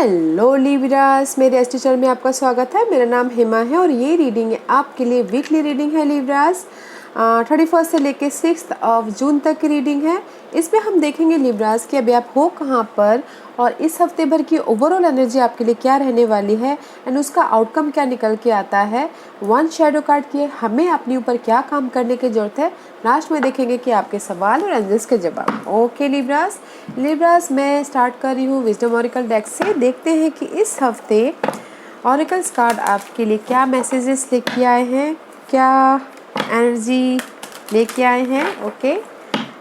Hello Libras, मेरे S teacher में आपका स्वागत है। मेरा नाम हेमा है और ये रीडिंग है आपके लिए वीकली रीडिंग है लिब्रास। 31 से लेके 6 जून तक की रीडिंग है। इसमें हम देखेंगे लिब्रास कि अभी आप हो कहाँ पर और इस हफ्ते भर की ओवरऑल एनर्जी आपके लिए क्या रहने वाली है एंड उसका आउटकम क्या निकल के आता है। 1 शैडो कार्ड की हमें अपने ऊपर क्या काम करने की ज़रूरत है। लास्ट में देखेंगे कि आपके सवाल और एंजल्स के जवाब। ओके लिब्रास मैं स्टार्ट कर रही हूँ विजडम ऑरिकल डेक से। देखते हैं कि इस हफ्ते ऑरिकल्स कार्ड आपके लिए क्या मैसेजेस लेके आए हैं, क्या एनर्जी लेके आए हैं। ओके,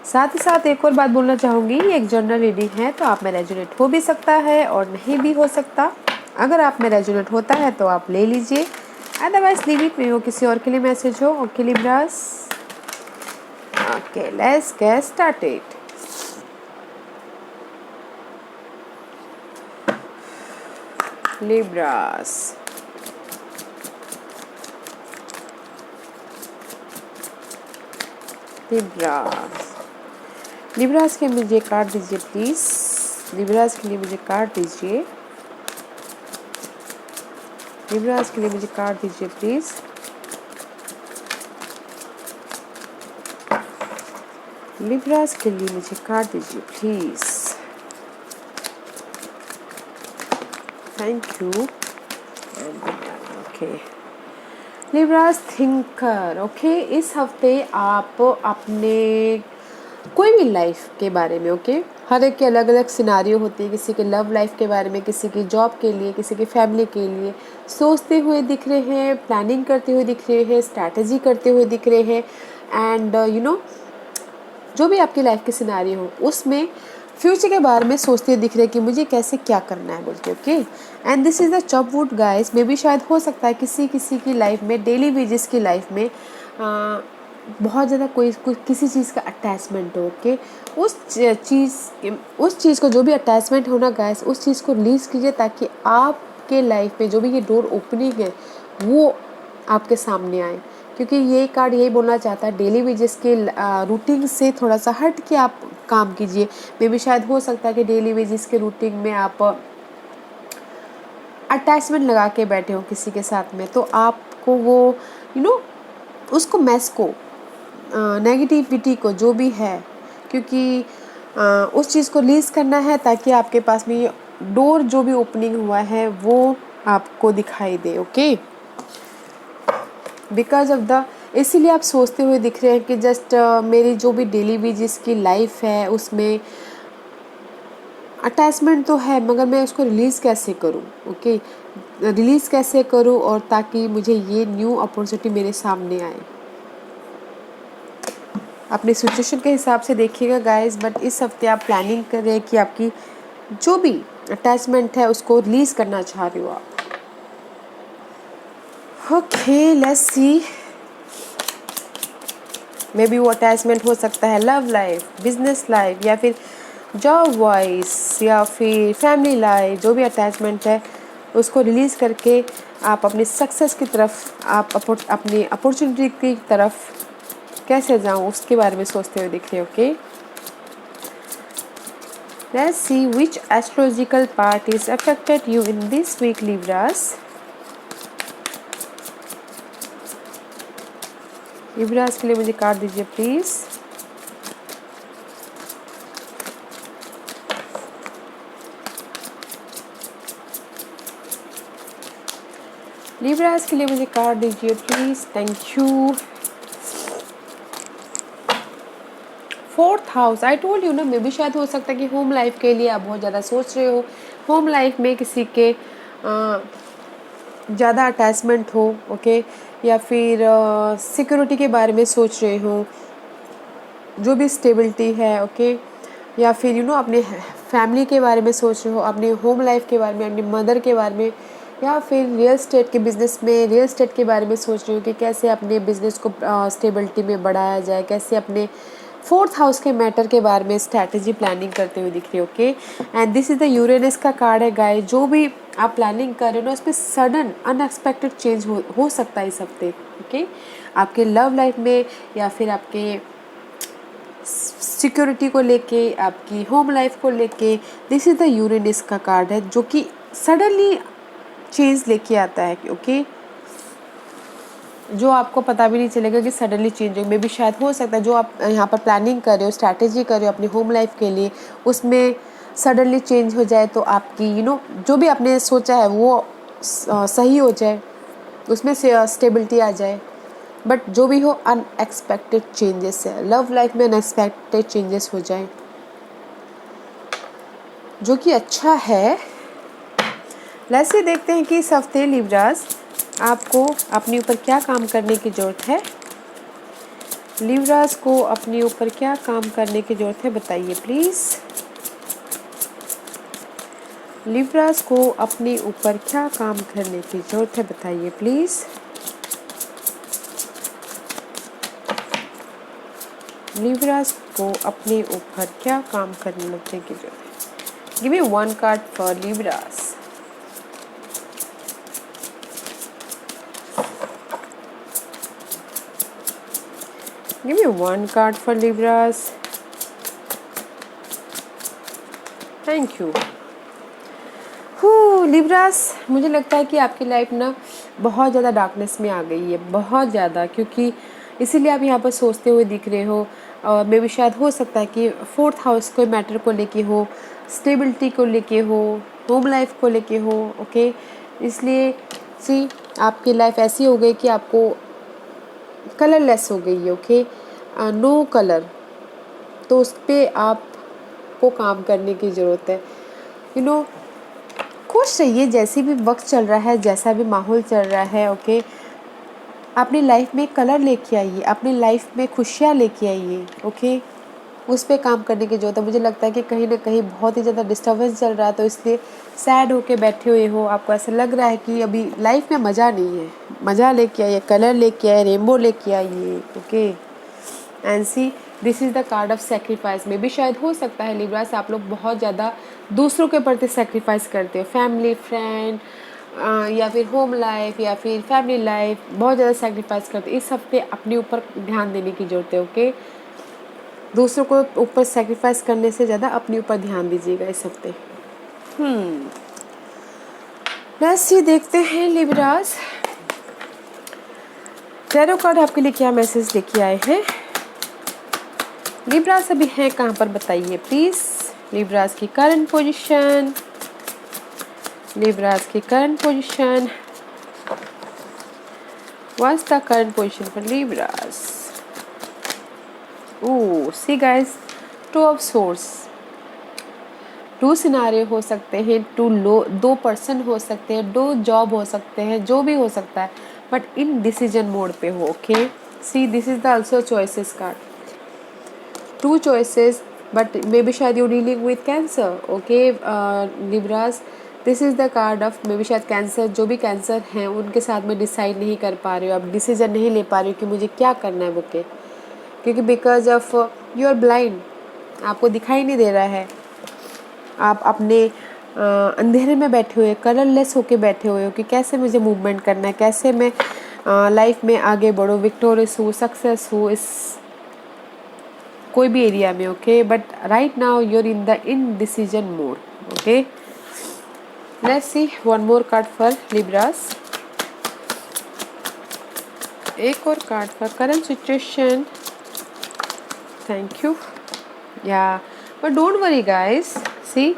साथ ही साथ एक और बात बोलना चाहूँगी, ये एक जनरल रीडिंग है तो आप में रेजोनेट हो भी सकता है और नहीं भी हो सकता। अगर आप में रेजोनेट होता है तो आप ले लीजिए, अदरवाइज लीव इट में हो किसी और के लिए मैसेज हो। Okay Libras, okay let's get started. Libras, Libras के मुझे कार्ड दीजिए प्लीज। लिब्रास के लिए मुझे कार्ड दीजिए। लिब्रास के लिए मुझे कार्ड दीजिए प्लीज। लिब्रास के लिए मुझे कार्ड दीजिए please. Thank you. Okay Libras thinker. Okay, इस हफ्ते आप अपने कोई भी लाइफ के बारे में, ओके, हर एक के अलग अलग सिनारियो होती है। किसी के लव लाइफ के बारे में, किसी की जॉब के लिए, किसी की फैमिली के लिए सोचते हुए दिख रहे हैं, प्लानिंग करते हुए दिख रहे हैं, स्ट्रैटेजी करते हुए दिख रहे हैं एंड जो भी आपकी लाइफ के सिनारियो हो उसमें फ्यूचर के बारे में सोचते हुए दिख रहे हैं कि मुझे कैसे क्या करना है बोल के। Okay, and this is the chopwood guys. मे भी शायद हो सकता है किसी की लाइफ में, डेली वेजेस की लाइफ में बहुत ज़्यादा कोई किसी चीज़ का अटैचमेंट हो। ओके, उस चीज़ को जो भी अटैचमेंट हो ना गाइस, उस चीज़ को रिलीज़ कीजिए ताकि आपके लाइफ में जो भी ये डोर ओपनिंग है वो आपके सामने आए। क्योंकि ये कार्ड यही बोलना चाहता है, डेली वेजेस के रूटीन से थोड़ा सा हट के आप काम कीजिए। मे भी शायद हो सकता है कि डेली वेजेस के रूटीन में आप अटैचमेंट लगा के बैठे हो किसी के साथ में, तो आपको वो उसको मैस को, नेगेटिविटी को, जो भी है, क्योंकि उस चीज़ को रिलीज़ करना है ताकि आपके पास में ये डोर जो भी ओपनिंग हुआ है वो आपको दिखाई दे। ओके, बिकॉज ऑफ द, इसीलिए आप सोचते हुए दिख रहे हैं कि जस्ट मेरी जो भी डेली वेजेस की लाइफ है उसमें अटैचमेंट तो है मगर मैं उसको रिलीज़ कैसे करूं। ओके, रिलीज़ कैसे करूं और ताकि मुझे ये न्यू अपॉर्चुनिटी मेरे सामने आए। अपने सिचुएशन के हिसाब से देखिएगा गाइस, बट इस हफ्ते आप प्लानिंग कर रहे हैं कि आपकी जो भी अटैचमेंट है उसको रिलीज़ करना चाह रहे हो आप। Okay let's C, may be वो अटैचमेंट हो सकता है लव लाइफ, बिजनेस लाइफ, या फिर जॉब वाइज, या फिर फैमिली लाइफ। जो भी अटैचमेंट है उसको रिलीज़ करके आप अपनी सक्सेस की तरफ, आप अपनी अपॉर्चुनिटी की तरफ कैसे जाऊं उसके बारे में सोचते हुए दिख रहे हो। Okay, let's see which astrological part is affected you in this week Libras. Libras के लिए मुझे कार्ड दीजिए प्लीज। लिब्रास के लिए मुझे कार्ड दीजिए please. Thank you. 4th house, I told you ना, मे भी शायद हो सकता है कि होम लाइफ के लिए आप बहुत ज़्यादा सोच रहे हो, होम लाइफ में किसी के ज़्यादा अटैचमेंट हो। ओके, या फिर सिक्योरिटी के बारे में सोच रहे हो, जो भी स्टेबिलिटी है। ओके, या फिर अपने फैमिली के बारे में सोच रहे हो, अपने होम लाइफ के बारे में, अपनी मदर के बारे में, या फिर रियल एस्टेट के बिज़नेस में, रियल एस्टेट के बारे में सोच रहे हो कि कैसे अपने बिज़नेस को स्टेबिलिटी में बढ़ाया जाए, कैसे अपने 4th हाउस के मैटर के बारे में स्ट्रैटेजी प्लानिंग करते हुए दिख रही है। Okay, and this is the Uranus का कार्ड है गाइस। जो भी आप प्लानिंग कर रहे हो ना उसमें सडन अनएक्सपेक्टेड चेंज हो सकता है इस हफ्ते। ओके, आपके लव लाइफ में या फिर आपके सिक्योरिटी को लेके, आपकी होम लाइफ को लेके। दिस इज़ द यूरेनस का कार्ड है जो कि सडनली चेंज लेके आता है, ओके, जो आपको पता भी नहीं चलेगा कि सडनली चेंज हो। मे बी शायद हो सकता है जो आप यहाँ पर प्लानिंग कर रहे हो, स्ट्रैटेजी कर रहे हो अपनी होम लाइफ के लिए, उसमें सडनली चेंज हो जाए तो आपकी जो भी आपने सोचा है वो सही हो जाए, उसमें से स्टेबिलिटी आ जाए। बट जो भी हो, अनएक्सपेक्टेड चेंजेस है, लव लाइफ में अनएक्सपेक्टेड चेंजेस हो जाए, जो कि अच्छा है। वैसे देखते हैं कि इस हफ्ते लिब्रास आपको अपने ऊपर क्या काम करने की ज़रूरत है। लिब्रास को अपने ऊपर क्या काम करने की ज़रूरत है, बताइए प्लीज़। लिब्रास को अपने ऊपर क्या काम करने की ज़रूरत है, बताइए प्लीज़। लिब्रास को अपने ऊपर क्या काम करने की ज़रूरत है। Give me one card for Libras. Give me one card for Libras. Thank you. Libras, मुझे लगता है कि आपकी लाइफ ना बहुत ज़्यादा डार्कनेस में आ गई है, बहुत ज़्यादा, क्योंकि इसीलिए आप यहाँ पर सोचते हुए दिख रहे हो। और मे भी शायद हो सकता है कि 4th हाउस कोई मैटर को लेके हो, स्टेबिलिटी को लेके हो, होम लाइफ को लेके हो, ओके। इसलिए आपकी लाइफ ऐसी हो गई कि आपको कलरलेस हो गई है, ओके, नो कलर। तो उस पर आपको काम करने की ज़रूरत है। खुश रहिए, जैसे भी वक्त चल रहा है, जैसा भी माहौल चल रहा है, ओके। अपनी लाइफ में कलर लेके आइए, अपनी लाइफ में खुशियाँ लेके आइए, ओके। उस पर काम करने की ज़रूरत है। मुझे लगता है कि कहीं ना कहीं बहुत ही ज़्यादा डिस्टर्बेंस चल रहा है, तो इसलिए सैड होके बैठे हुए हो, आपको ऐसा लग रहा है कि अभी लाइफ में मज़ा नहीं है। मज़ा लेके आइए, कलर लेके आइए, रेनबो लेके आइए, okay. And see, this is the card of sacrifice. में भी शायद हो सकता है लिब्रास आप लोग बहुत ज़्यादा दूसरों के प्रति सेक्रीफाइस करते हो, फैमिली, फ्रेंड, या फिर होम लाइफ या फिर फैमिली लाइफ, बहुत ज़्यादा सेक्रीफाइस करते हो। इस हफ्ते अपने ऊपर ध्यान देने की ज़रूरत है, ओके। दूसरों को ऊपर सेक्रीफाइस करने से ज़्यादा अपने ऊपर ध्यान दीजिएगा इस हफ्ते। लेट्स सी, देखते हैं लिब्रास टैरो कार्ड आपके लिए क्या मैसेज लेके आए हैं। लिब्रास अभी है कहाँ पर, बताइए प्लीज़। लिब्रास की करंट पोजीशन, लिब्रास की current position, what's the current position for Libras. Oh, see guys, 2 of source. 2 scenario हो सकते हैं, 2 पर्सन हो सकते हैं, 2 जॉब हो सकते हैं, जो भी हो सकता है, बट इन डिसीजन मोड पे हो, okay. See, this is the also choices card. 2 choices, but maybe शायद you're dealing with cancer, okay, Libras, this is the card of maybe शायद कैंसर, जो भी कैंसर हैं उनके साथ में डिसाइड नहीं कर पा रहे हो, आप डिसीजन नहीं ले पा रहे हो कि मुझे क्या करना है, ओके, क्योंकि because of you are blind, आपको दिखाई नहीं दे रहा है, आप अपने अंधेरे में बैठे हुए, कलरलेस होके बैठे हुए हो कि कैसे मुझे मूवमेंट करना है, कैसे मैं लाइफ में आगे बढ़ूँ, विक्टोरियस हूँ, सक्सेस हूँ इस कोई भी एरिया में, okay. But right now you are in the indecision mode, okay. Let's see one more card for Libras. एक और card for current situation. Thank you. या but don't worry guys, see,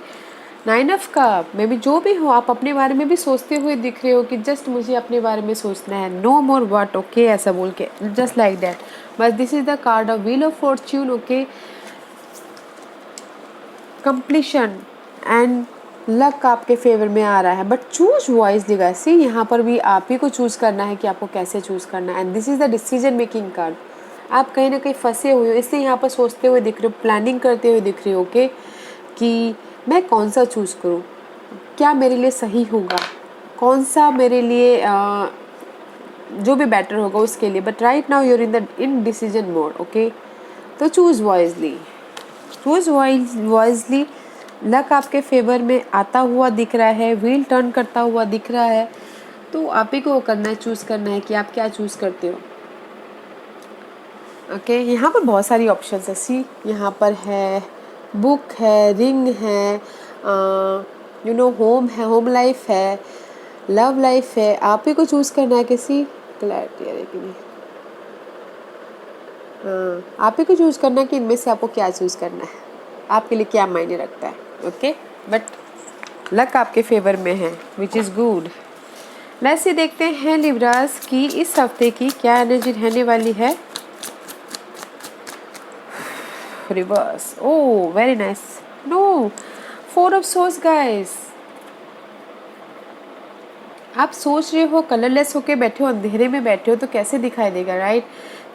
9 of cup में भी जो भी हो, आप अपने बारे में भी सोचते हुए दिख रहे हो कि जस्ट मुझे अपने बारे में सोचना है, नो मोर व्हाट, ओके, ऐसा बोल के, जस्ट लाइक दैट। बस this is the card of wheel of Fortune, okay. Completion and luck आपके फेवर में आ रहा है, बट चूज वाइजली गाइस। सी, यहाँ पर भी आप ही को चूज करना है कि आपको कैसे चूज करना है, and this is the decision making card. आप कहीं ना कहीं फंसे हुए हो, इसलिए यहाँ पर सोचते हुए दिख रहे हो, प्लानिंग करते हुए दिख रहे हो, ओके, कि मैं कौन सा चूज़ करूँ, क्या मेरे लिए सही होगा, कौन सा मेरे लिए जो भी बेटर होगा उसके लिए। But right now you're in the indecision mode, okay. तो choose wisely, choose wisely. Luck आपके फेवर में आता हुआ दिख रहा है, व्हील टर्न करता हुआ दिख रहा है, तो आप ही को करना है, चूज़ करना है कि आप क्या चूज़ करते हो, ओके। यहाँ पर बहुत सारी ऑप्शंस है। सी, यहाँ पर है बुक है, रिंग है, यू नो होम है, होम लाइफ है, लव लाइफ है, आप ही को चूज़ करना है किसी क्लैरिटी है लेकिन हाँ, आप ही को चूज़ करना है कि इनमें से आपको क्या चूज़ करना है, आपके लिए क्या मायने रखता है। ओके, बट लक आपके फेवर में है, विच इज़ गुड। वैसे देखते हैं लिब्रास की इस हफ्ते की क्या एनर्जी रहने वाली है। Reverse, oh very nice, no 4 of swords guys. आप सोच रहे हो कलरलेस होके बैठे हो, अंधेरे में बैठे हो तो कैसे दिखाई देगा, राइट।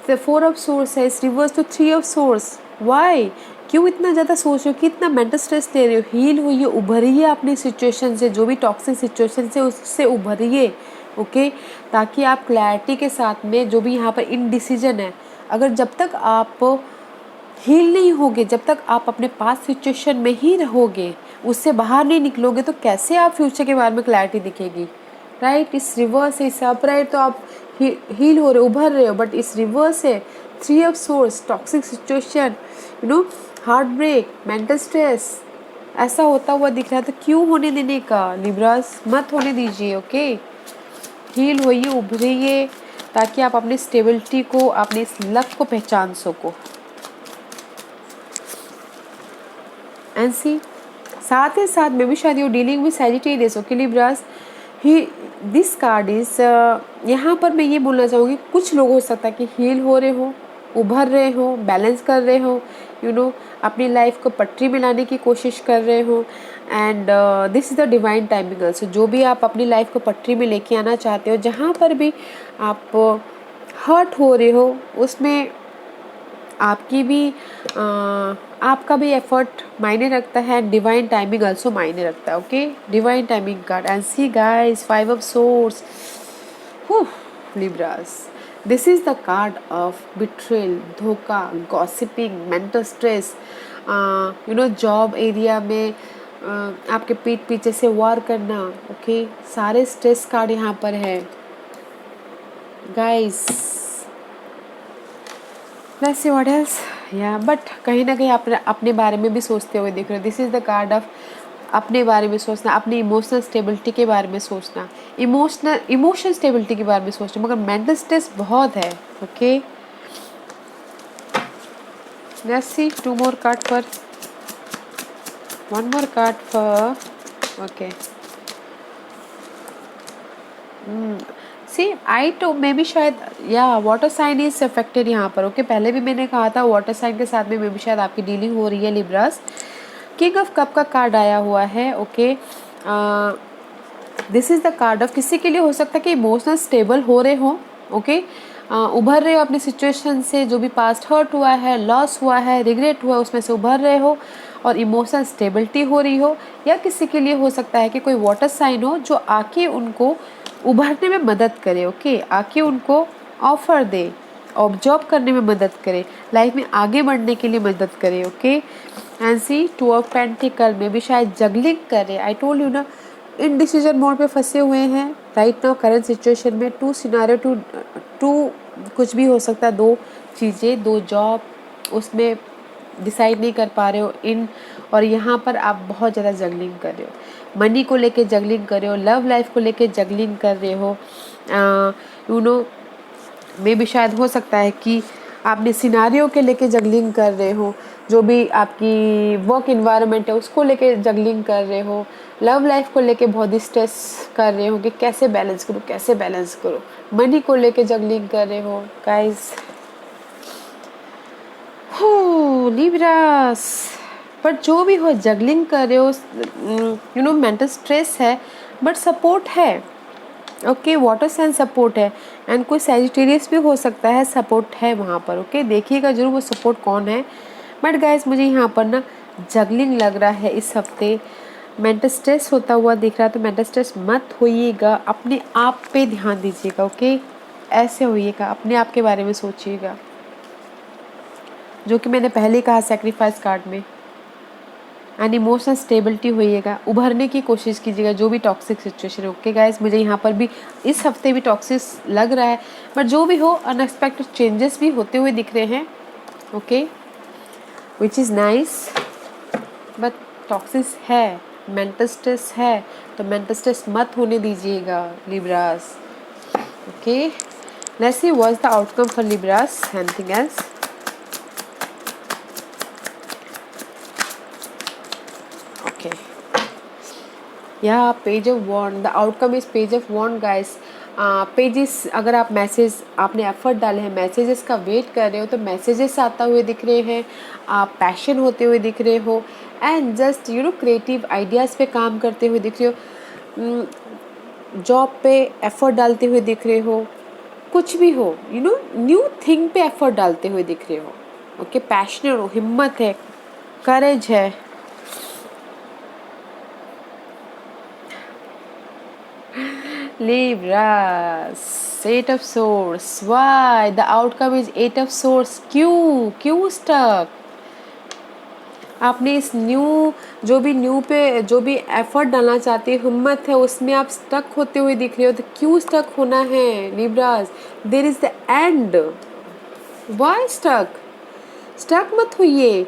तो 4 ऑफ सोर्स है, इस रिवर्स तो 3 ऑफ सोर्स। वाई, क्यों इतना ज़्यादा सोच रहे हो, कि इतना मेंटल स्ट्रेस ले रहे हो। हील होइए, उभरिए अपनी सिचुएशन से, जो भी टॉक्सिक सिचुएशन से उससे उभरिए। ओके, ताकि आप क्लैरिटी के साथ में, जो भी यहाँ पर इनडिसीजन है, अगर जब तक आप हील नहीं होगे, जब तक आप अपने पास सिचुएशन में ही रहोगे, उससे बाहर नहीं निकलोगे, तो कैसे आप फ्यूचर के बारे में क्लैरिटी दिखेगी, राइट। इस रिवर्स से, इस अपराइट तो आप हील हो रहे हो, उभर रहे हो, बट इस रिवर्स से 3 of swords, toxic situation, you know, heart break, mental stress, ऐसा होता हुआ दिख रहा है। तो क्यों होने देने का लिब्रास, मत होने दीजिए। ओके, हील होइए, उभरिए, ताकि आप अपनी स्टेबिलिटी को, अपने इस लक को पहचान सको। एंड सी, साथ ही साथ में भी शायद you dealing with Sagittarius. Okay Libras, he this card is, यहाँ पर मैं ये बोलना चाहूँगी, कुछ लोग हो सकता है कि हील हो रहे हो, उभर रहे हो, बैलेंस कर रहे हो, यू नो, अपनी लाइफ को पटरी में लाने की कोशिश कर रहे हो। And this is the divine timing also. जो भी आप अपनी लाइफ को पटरी में लेके आना चाहते हो, जहाँ पर भी आप हर्ट हो रहे हो, उसमें आपकी भी आपका भी एफर्ट मायने रखता है, डिवाइन टाइमिंग आल्सो मायने रखता है। Okay, divine timing card and see guys, 5 of swords, Libras, this is the card of betrayal, धोखा, gossiping, mental stress, you know, job area में आपके पीठ पीछे से वार करना। ओके, सारे स्ट्रेस कार्ड यहाँ पर है guys. Let's see what else, या बट कहीं ना कहीं आप अपने बारे में भी सोचते हुए दिख रहे हो। This is the card of अपने बारे में सोचना, अपनी इमोशनल स्टेबिलिटी के बारे में सोचना, इमोशन स्टेबिलिटी के बारे में सोचना, मगर मेंटल स्ट्रेस बहुत है। Okay, let's see 2 more card for, 1 more card for, okay. See I तो मे भी शायद, या वाटर साइन इज अफेक्टेड यहाँ पर। ओके, पहले भी मैंने कहा था वाटर साइन के साथ में मे भी शायद आपकी डीलिंग हो रही है लिब्रास। किंग ऑफ कप का कार्ड आया हुआ है। Okay, this is the card of, किसी के लिए हो सकता है कि इमोशनल स्टेबल हो रहे हो। ओके, उभर रहे हो अपनी सिचुएशन से, जो भी पास्ट हर्ट हुआ है, लॉस हुआ है, रिग्रेट हुआ है, उसमें से उभर रहे हो और इमोशनल स्टेबिलिटी हो रही हो। या किसी के लिए हो सकता है कि कोई वाटर साइन हो जो आके उनको उभरने में मदद करे। ओके, आके उनको ऑफर दे, ऑब्जर्व करने में मदद करे, लाइफ में आगे बढ़ने के लिए मदद करे। Okay, and see 2 of pentacle में भी शायद जगलिंग करे। आई टोल्ड यू ना, इन डिसीजन मोड पे फंसे हुए हैं राइट नाउ करंट सिचुएशन में। 2 सिनारियो, टू कुछ भी हो सकता है, 2 चीज़ें, 2 जॉब, उसमें डिसाइड नहीं कर पा रहे हो इन, और यहाँ पर आप बहुत ज़्यादा जगलिंग कर रहे हो, मनी को लेके जगलिंग कर रहे हो, लव लाइफ को लेके जगलिंग कर रहे हो। यू नो, मे भी शायद हो सकता है कि आपने सिनारियो के लेके जगलिंग कर रहे हो, जो भी आपकी वर्क इन्वायरमेंट है उसको लेके जगलिंग कर रहे हो, लव लाइफ को लेके बहुत ही स्ट्रेस कर रहे हो कि कैसे बैलेंस करूँ, कैसे बैलेंस करूँ, मनी को लेके जगलिंग कर रहे हो गाइस। हो लिब्रास, पर जो भी हो जगलिंग कर रहे हो, यू नो, मेंटल स्ट्रेस है बट सपोर्ट है। ओके, वाटर साइन सपोर्ट है, एंड कोई सैजिटेरियस भी हो सकता है, सपोर्ट है वहाँ पर। ओके, देखिएगा जरूर वो सपोर्ट कौन है। बट गाइस, मुझे यहाँ पर ना जगलिंग लग रहा है इस हफ्ते, मेंटल स्ट्रेस होता हुआ दिख रहा है। तो मेंटल स्ट्रेस मत होइएगा, अपने आप पे ध्यान दीजिएगा। ओके, ऐसे होइएगा, अपने आप के बारे में सोचिएगा, जो कि मैंने पहले कहा सैक्रिफाइस कार्ड में। एंड इमोशनल स्टेबिलिटी होइएगा, उभरने की कोशिश कीजिएगा जो भी टॉक्सिक सिचुएशन है। ओके गाइस, मुझे यहाँ पर भी इस हफ्ते भी टॉक्सिक लग रहा है, बट जो भी हो अनएक्सपेक्टेड चेंजेस भी होते हुए दिख रहे हैं। Okay, which is nice, but toxic है, मेंटल स्ट्रेस है तो मेंटल स्ट्रेस मत होने दीजिएगा Libras. Okay, let's see what is the outcome for Libras, anything else. Okay, yeah page of wand, the outcome is page of wand guys. Pages, अगर आप message, आपने effort डाले हैं, मैसेजेस का वेट कर रहे हो तो मैसेजेस आता हुए दिख रहे हैं, आप पैशन होते हुए दिख रहे हो, एंड जस्ट क्रिएटिव आइडियाज़ पे काम करते हुए दिख रहे हो, जॉब पे एफर्ट डालते हुए दिख रहे हो, कुछ भी हो, न्यू थिंग पे एफर्ट डालते हुए दिख रहे हो। ओके, पैशनेट हो, हिम्मत है, करेज है। Libras, Eight of Swords. Why? The outcome is Eight of Swords. क्यों stuck? आपने इस न्यू पे जो भी एफर्ट डालना चाहते हो, हिम्मत है, उसमें आप स्टक होते हुए दिख रहे हो। तो क्यों स्टक होना है Libras? There is the end. Why stuck मत होइए,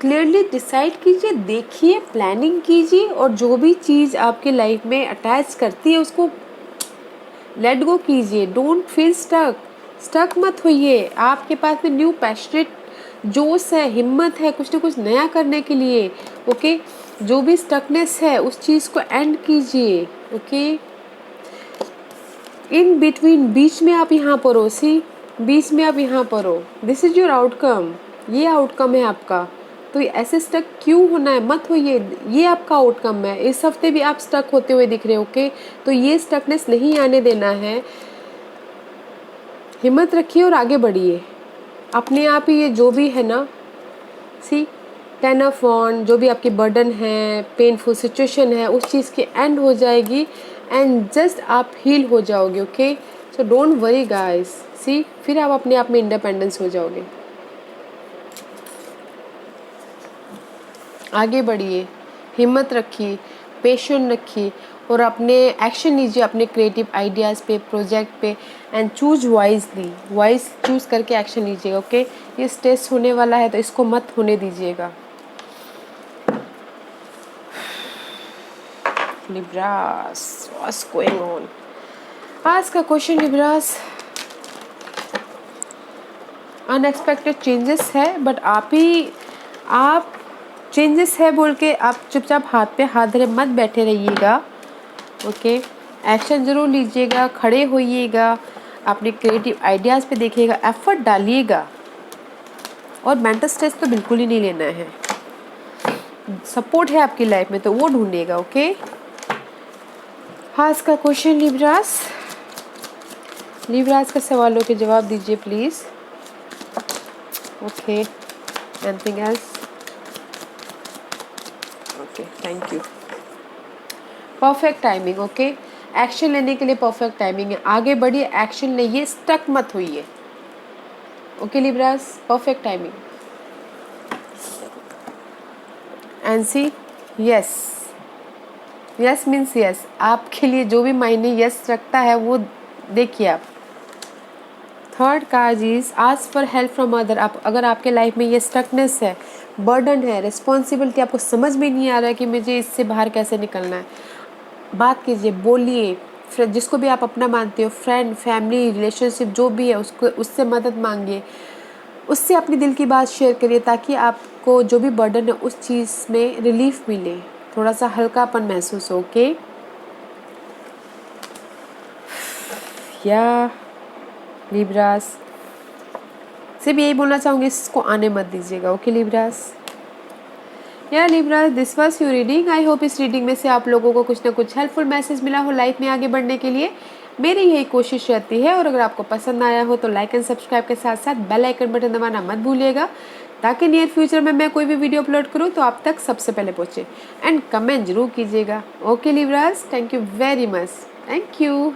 क्लियरली डिसाइड कीजिए, देखिए, प्लानिंग कीजिए, और जो भी चीज़ आपके लाइफ में अटैच करती है उसको लेट गो कीजिए। डोंट फील स्टक मत होइए। आपके पास में न्यू पैशनेट जोश है, हिम्मत है कुछ ना कुछ नया करने के लिए। ओके, जो भी स्टकनेस है उस चीज़ को एंड कीजिए। ओके, इन बिटवीन, बीच में आप यहाँ पर हो, बीच में आप यहाँ पर हो, दिस इज योर आउटकम, ये आउटकम है आपका। तो ऐसे स्टक क्यों होना है, मत होइए, ये आपका आउटकम है। इस हफ्ते भी आप स्टक होते हुए दिख रहे हो। ओके, तो ये स्टकनेस नहीं आने देना है, हिम्मत रखिए और आगे बढ़िए। अपने आप ही ये जो भी है ना, टेन ऑफ वॉन्ड, जो भी आपकी बर्डन है, पेनफुल सिचुएशन है, उस चीज़ की एंड हो जाएगी, एंड जस्ट आप हील हो जाओगे। Okay, so don't worry guys. फिर आप अपने आप में इंडिपेंडेंस हो जाओगे। आगे बढ़िए, हिम्मत रखिए, पेशेंस रखिए, और अपने एक्शन लीजिए अपने क्रिएटिव आइडियाज़ पे, प्रोजेक्ट पे, and choose wisely, wise choose करके एक्शन लीजिएगा। ओके, ये स्ट्रेस होने वाला है तो इसको मत होने दीजिएगा। Libras, what's going on? आज का क्वेश्चन लिब्रास, अनएक्सपेक्टेड चेंजेस है, बट आप चेंजेस है बोल के आप चुपचाप हाथ पे हाथ धरे मत बैठे रहिएगा। ओके, एक्शन ज़रूर लीजिएगा, खड़े होइएगा, अपने क्रिएटिव आइडियाज़ पे देखिएगा, एफर्ट डालिएगा, और मेंटल स्ट्रेस तो बिल्कुल ही नहीं लेना है। सपोर्ट है आपकी लाइफ में तो वो ढूंढिएगा। ओके, आज का क्वेश्चन लिब्रास के सवालों के जवाब दीजिए please. Okay, anything else? Okay, thank you. Perfect timing. Okay, action लेने के लिए परफेक्ट टाइमिंग है। आगे बढ़िए, एक्शन लेइए, स्टक मत होइए। Okay Libras, perfect timing. And see, yes means yes. आपके लिए जो भी मायने यस रखता है वो देखिए आप। Third card is ask for help from other. आप अगर आपके लाइफ में ये स्टकनेस है, बर्डन है, रिस्पॉन्सिबिलिटी, आपको समझ में नहीं आ रहा है कि मुझे इससे बाहर कैसे निकलना है, बात कीजिए, बोलिए, जिसको भी आप अपना मानते हो, फ्रेंड, फैमिली, रिलेशनशिप जो भी है, उससे मदद मांगिए, उससे अपनी दिल की बात शेयर करिए, ताकि आपको जो भी बर्डन है उस चीज़ में रिलीफ मिले, थोड़ा सा हल्कापन महसूस हो। ओके, या लिब्रास, सिर्फ यही बोलना चाहूँगी, इसको आने मत दीजिएगा। ओके लिब्रास, या Libras, this was your reading. I hope इस रीडिंग में से आप लोगों को कुछ ना कुछ हेल्पफुल मैसेज मिला हो लाइफ में आगे बढ़ने के लिए। मेरी यही कोशिश रहती है, और अगर आपको पसंद आया हो तो लाइक एंड सब्सक्राइब के साथ साथ बेल आइकन बटन दबाना मत भूलिएगा, ताकि नियर फ्यूचर में मैं कोई भी वीडियो अपलोड करूँ तो आप तक सबसे पहले पहुँचे। एंड कमेंट जरूर कीजिएगा। Okay Libras, thank you very much, thank you.